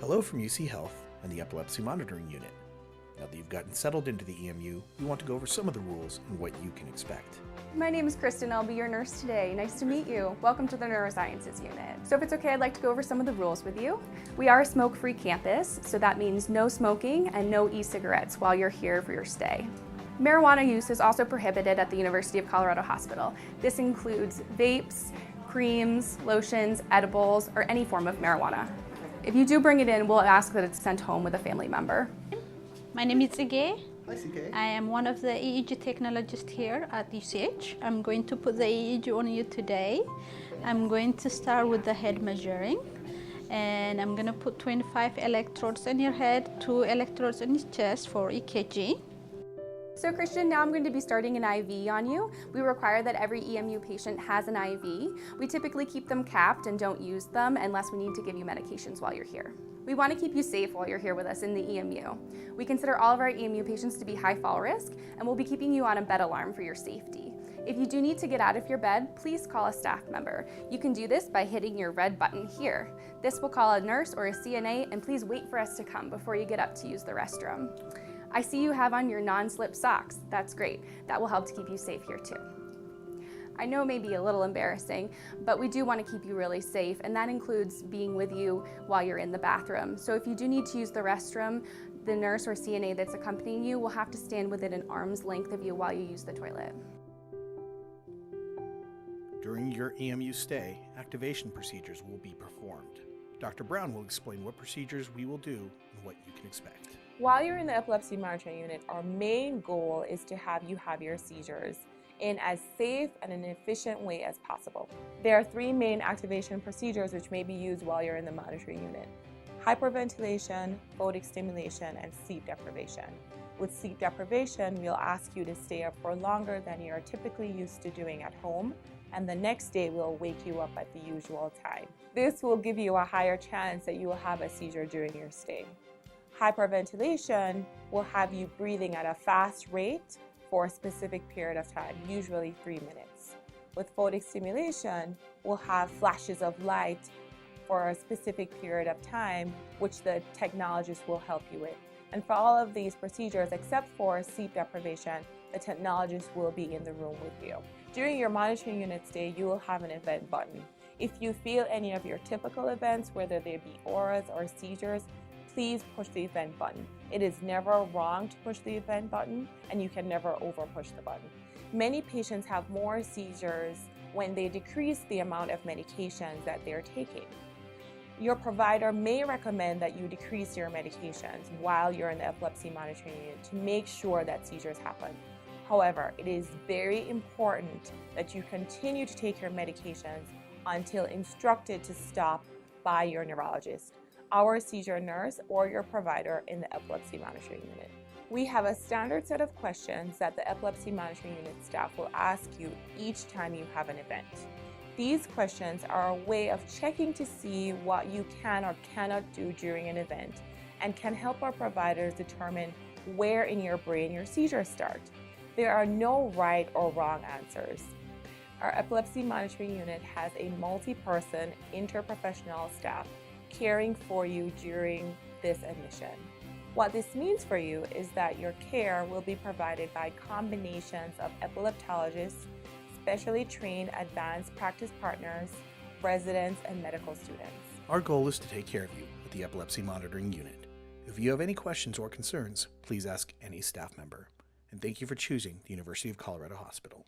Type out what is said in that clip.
Hello from UCHealth and the Epilepsy Monitoring Unit. Now that you've gotten settled into the EMU, we want to go over some of the rules and what you can expect. My name is Kristen. I'll be your nurse today. Nice to meet you. Welcome to the Neurosciences Unit. So if it's okay, I'd like to go over some of the rules with you. We are a smoke-free campus, so that means no smoking and no e-cigarettes while you're here for your stay. Marijuana use is also prohibited at the University of Colorado Hospital. This includes vapes, creams, lotions, edibles, or any form of marijuana. If you do bring it in, we'll ask that it's sent home with a family member. My name is Sige. Hi, CK. I am one of the EEG technologists here at UCH. I'm going to put the EEG on you today. I'm going to start with the head measuring. And I'm going to put 25 electrodes in your head, 2 electrodes in your chest for EKG. So Christian, now I'm going to be starting an IV on you. We require that every EMU patient has an IV. We typically keep them capped and don't use them unless we need to give you medications while you're here. We want to keep you safe while you're here with us in the EMU. We consider all of our EMU patients to be high fall risk, and we'll be keeping you on a bed alarm for your safety. If you do need to get out of your bed, please call a staff member. You can do this by hitting your red button here. This will call a nurse or a CNA, and please wait for us to come before you get up to use the restroom. I see you have on your non-slip socks. That's great. That will help to keep you safe here too. I know it may be a little embarrassing, but we do want to keep you really safe, and that includes being with you while you're in the bathroom. So if you do need to use the restroom, the nurse or CNA that's accompanying you will have to stand within an arm's length of you while you use the toilet. During your EMU stay, activation procedures will be performed. Dr. Brown will explain what procedures we will do and what you can expect. While you're in the epilepsy monitoring unit, our main goal is to have you have your seizures in as safe and an efficient way as possible. There are 3 main activation procedures which may be used while you're in the monitoring unit: hyperventilation, photic stimulation, and sleep deprivation. With sleep deprivation, we'll ask you to stay up for longer than you're typically used to doing at home, and the next day we'll wake you up at the usual time. This will give you a higher chance that you will have a seizure during your stay. Hyperventilation will have you breathing at a fast rate for a specific period of time, usually 3 minutes. With photic stimulation, we'll have flashes of light for a specific period of time, which the technologist will help you with. And for all of these procedures, except for sleep deprivation, the technologist will be in the room with you. During your monitoring unit stay, you will have an event button. If you feel any of your typical events, whether they be auras or seizures, please push the event button. It is never wrong to push the event button, and you can never over push the button. Many patients have more seizures when they decrease the amount of medications that they're taking. Your provider may recommend that you decrease your medications while you're in the epilepsy monitoring unit to make sure that seizures happen. However, it is very important that you continue to take your medications until instructed to stop by your neurologist, our seizure nurse, or your provider in the epilepsy monitoring unit. We have a standard set of questions that the epilepsy monitoring unit staff will ask you each time you have an event. These questions are a way of checking to see what you can or cannot do during an event, and can help our providers determine where in your brain your seizures start. There are no right or wrong answers. Our epilepsy monitoring unit has a multi-person interprofessional staff caring for you during this admission. What this means for you is that your care will be provided by combinations of epileptologists, specially trained advanced practice partners, residents, and medical students. Our goal is to take care of you at the Epilepsy Monitoring Unit. If you have any questions or concerns, please ask any staff member. And thank you for choosing the University of Colorado Hospital.